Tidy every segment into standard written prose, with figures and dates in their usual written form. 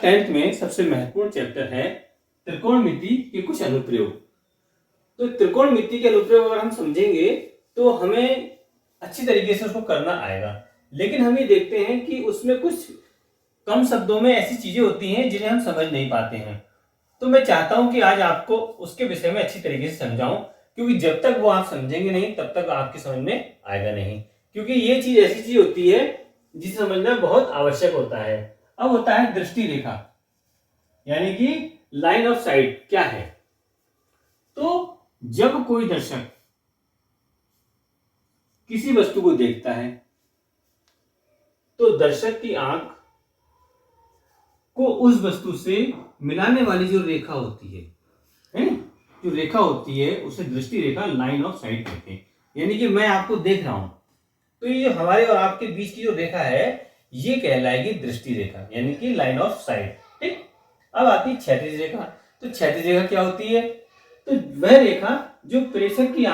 10th में सबसे महत्वपूर्ण चैप्टर है त्रिकोणमिति के कुछ अनुप्रयोग। तो त्रिकोणमिति के अनुप्रयोग अगर हम समझेंगे तो हमें अच्छी तरीके से उसको करना आएगा, लेकिन हम ये देखते हैं कि उसमें कुछ कम शब्दों में ऐसी चीजें होती हैं जिन्हें हम समझ नहीं पाते हैं। तो मैं चाहता हूं कि आज आपको उसके विषय में अच्छी तरीके से समझाऊं, क्योंकि जब तक वो आप समझेंगे नहीं तब तक आपकी समझ में आएगा नहीं, क्योंकि ये चीज ऐसी चीज होती है जिसे समझना बहुत आवश्यक होता है। अब होता है दृष्टि रेखा, यानी कि लाइन ऑफ साइट क्या है। तो जब कोई दर्शक किसी वस्तु को देखता है तो दर्शक की आंख को उस वस्तु से मिलाने वाली जो रेखा होती है, जो रेखा होती है उसे दृष्टि रेखा, लाइन ऑफ साइट कहते हैं। यानी कि मैं आपको देख रहा हूं तो ये हमारे और आपके बीच की जो रेखा है ये कहलाएगी दृष्टि रेखा, यानी कि लाइन ऑफ साइट। ठीक, अब आती है क्षैतिज रेखा। तो क्षैतिज रेखा क्या होती है? तो वह रेखा जो प्रेक्षक की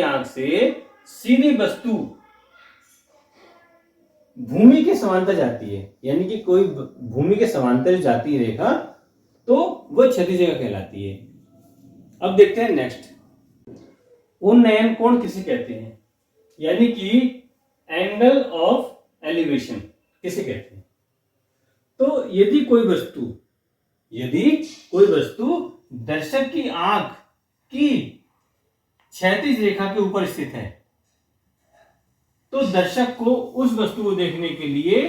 आंख से सीधी वस्तु भूमि के समांतर जाती है, यानी कि कोई भूमि के समांतर जाती है रेखा, तो वह क्षैतिज रेखा कहलाती है। अब देखते हैं नेक्स्ट, उन्नयन कोण किसे कहते हैं, यानी कि एंगल ऑफ एलिवेशन किसे कहते हैं। तो यदि कोई वस्तु दर्शक की आंख की क्षैतिज रेखा के ऊपर स्थित है तो दर्शक को उस वस्तु को देखने के लिए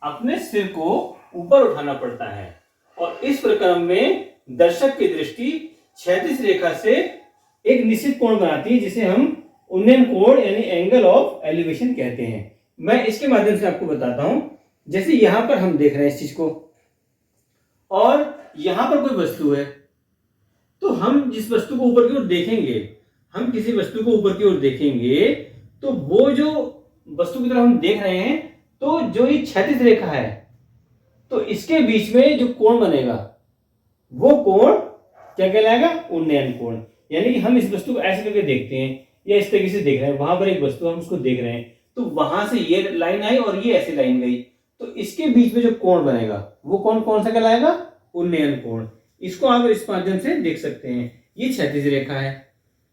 अपने सिर को ऊपर उठाना पड़ता है, और इस प्रक्रम में दर्शक की दृष्टि क्षैतिज रेखा से एक निश्चित कोण बनाती है, जिसे हम उन्नयन कोण यानी एंगल ऑफ एलिवेशन कहते हैं। मैं इसके माध्यम से आपको बताता हूं। जैसे यहां पर हम देख रहे हैं इस चीज को, और यहां पर कोई वस्तु है, तो हम जिस वस्तु को ऊपर की ओर देखेंगे, हम किसी वस्तु को ऊपर की ओर देखेंगे तो वो जो वस्तु की तरफ हम देख रहे हैं, तो जो ये क्षैतिज रेखा है तो इसके बीच में जो कोण बनेगा वो कोण क्या कहलाएगा? उन्नयन कोण। यानी कि हम इस वस्तु को ऐसे करके देखते हैं या इस तरीके से देख रहे हैं, वहां पर एक वस्तु हम उसको देख रहे हैं, तो वहां से ये लाइन आई और ये ऐसी लाइन गई, तो इसके बीच में जो कोण बनेगा वो कोण कौन सा कहलाएगा? उन्नयन कोण। इसको आप इस माध्यम से देख सकते हैं। ये क्षैतिज रेखा है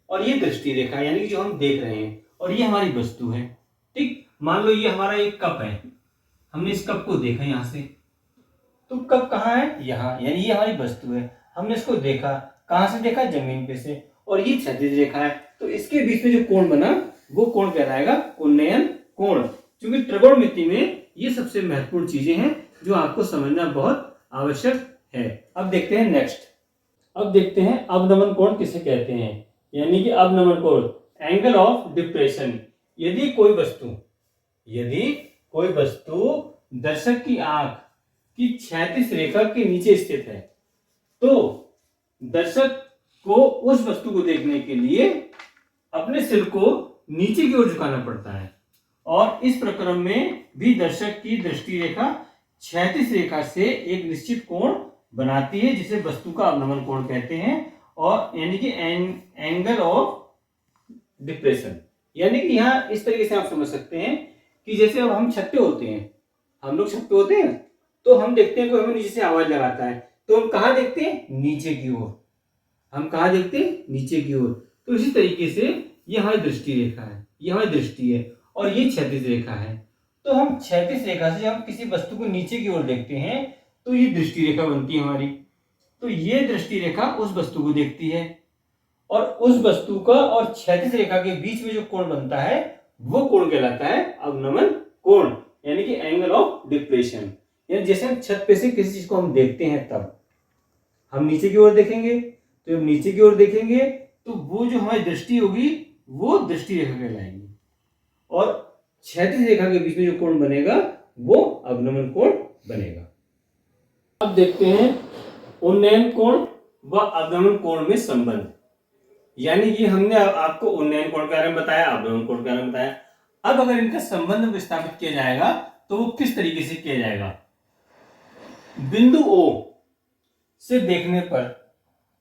और ये दृष्टि रेखा, यानी कि जो हम देख रहे हैं, और ये हमारी वस्तु है। ठीक, मान लो ये हमारा एक कप है, हमने इस कप को देखा यहां से, तो कप कहाँ है? यहाँ, यानी ये हमारी वस्तु है, हमने इसको देखा, कहां से देखा? जमीन पे से, और ये क्षैतिज रेखा है, तो इसके बीच में जो कोण बना वो कोण कहलाएगा उन्नयन कोण। क्योंकि त्रिकोणमिति में ये सबसे महत्वपूर्ण चीजें हैं जो आपको समझना बहुत आवश्यक है। अब देखते हैं नेक्स्ट, अब देखते हैं अवनमन कोण किसे कहते हैं, यानी कि अवनमन कोण, एंगल ऑफ डिप्रेशन। यदि कोई वस्तु दर्शक की आंख की क्षैतिज रेखा के नीचे स्थित है तो दर्शक को उस वस्तु को देखने के लिए अपने सिर को नीचे की ओर झुकाना पड़ता है, और इस प्रक्रम में भी दर्शक की दृष्टि रेखा क्षैतिज रेखा से एक निश्चित कोण बनाती है, जिसे वस्तु का अवनमन कोण कहते हैं, और यानी कि एंगल ऑफ डिप्रेशन। यानी कि यहाँ इस तरीके से आप समझ सकते हैं कि जैसे अब हम छत पे होते हैं, हम लोग छत पे होते हैं तो हम देखते हैं कोई हमें नीचे से आवाज लगाता है, तो हम कहाँ देखते हैं? नीचे की ओर। हम कहाँ देखते हैं? नीचे की ओर। तो इसी तरीके से ये हमारी दृष्टि रेखा है, ये हमारी दृष्टि है, और ये क्षैतिज रेखा है। तो हम क्षैतिज रेखा से जब हम किसी वस्तु को नीचे की ओर देखते हैं तो ये दृष्टि रेखा बनती है हमारी। तो ये दृष्टि रेखा उस वस्तु को देखती है, और उस वस्तु का और क्षैतिज रेखा के बीच में जो कोण बनता है वो कोण कहलाता है अवनमन कोण, यानी कि एंगल ऑफ डिप्रेशन। यानी जैसे हम छत पे से किसी चीज को हम देखते हैं, तब हम नीचे की ओर देखेंगे, तो जब नीचे की ओर देखेंगे तो वो जो हमारी दृष्टि होगी वो दृष्टि रेखा कहलाएगी, और क्षैतिज रेखा के बीच में जो कोण बनेगा वो अवनमन कोण बनेगा। अब देखते हैं उन्नयन कोण व अवनमन कोण में संबंध। यानी कि हमने आपको उन्नयन कोण के बारे में बताया, अवनमन कोण के बारे में बताया। अब अगर इनका संबंध स्थापित किया जाएगा तो वो किस तरीके से किया जाएगा? बिंदु O से देखने पर,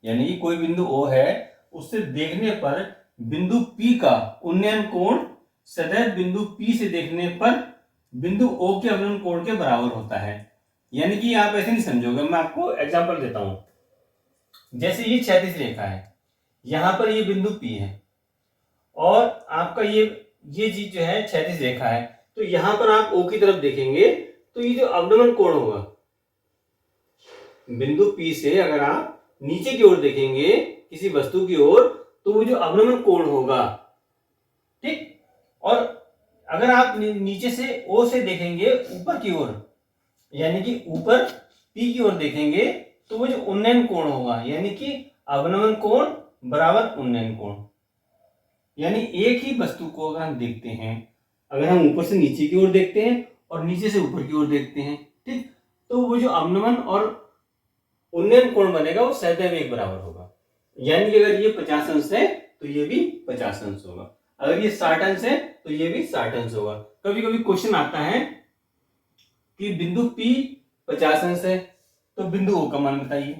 यानी कि कोई बिंदु O है, उससे देखने पर बिंदु P का उन्नयन कोण सदैव बिंदु P से देखने पर बिंदु O के अवनमन कोण के बराबर होता है। यानी कि आप ऐसे नहीं समझोगे, मैं आपको एग्जांपल देता हूं। जैसे ये क्षैतिज रेखा है, यहां पर ये बिंदु P है और आपका ये चीज जो है क्षैतिज रेखा है, तो यहां पर आप O की तरफ देखेंगे तो ये जो अवनमन कोण होगा, बिंदु P से अगर आप नीचे की ओर देखेंगे किसी वस्तु की ओर, तो वो जो अवनमन कोण होगा, ठीक। और अगर आप नीचे से O से देखेंगे ऊपर की ओर, यानी कि ऊपर P की ओर देखेंगे, तो वो जो उन्नयन कोण होगा, यानी कि अवनमन कोण बराबर उन्नयन कोण। यानी एक ही वस्तु को अगर हम देखते हैं, अगर हम ऊपर से नीचे की ओर देखते हैं और नीचे से ऊपर की ओर देखते हैं, ठीक, तो वो जो अवनमन और उन्नयन कोण बनेगा वो सदैव एक बराबर होगा। यानी कि अगर ये 50 अंश है तो ये भी 50 अंश होगा, अगर ये 60 अंश है तो ये भी 60 अंश होगा। कभी कभी क्वेश्चन आता है कि बिंदु P 50 अंश है तो बिंदु O का मान बताइए,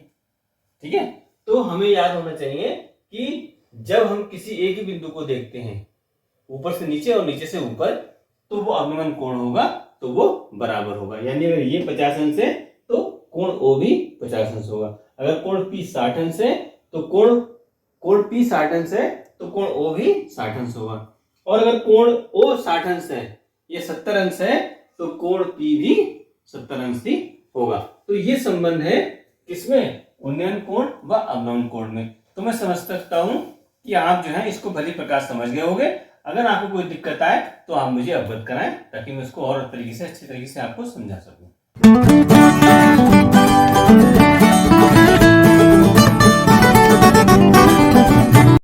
ठीक है। तो हमें याद होना चाहिए कि जब हम किसी एक ही बिंदु को देखते हैं ऊपर से नीचे और नीचे से ऊपर, तो वो अवनमन कोण होगा तो वो बराबर होगा। यानी अगर ये 50 अंश है तो कोण O भी 50 अंश होगा। अगर कोण P 60 अंश है तो कोण P 60 अंश है तो कोण O भी 60 अंश होगा। और अगर कोण O 60 अंश है, ये 70 अंश है, तो कोण P भी 70 अंश ही होगा। तो ये संबंध है किसमें? उन्नयन कोण व अवनमन कोण में। तो मैं समझ सकता हूं कि आप जो है इसको भली प्रकार समझ गए होंगे। अगर आपको कोई दिक्कत आए तो आप मुझे अवगत कराएं, ताकि मैं इसको और तरीके से अच्छे तरीके से आपको समझा सकूं।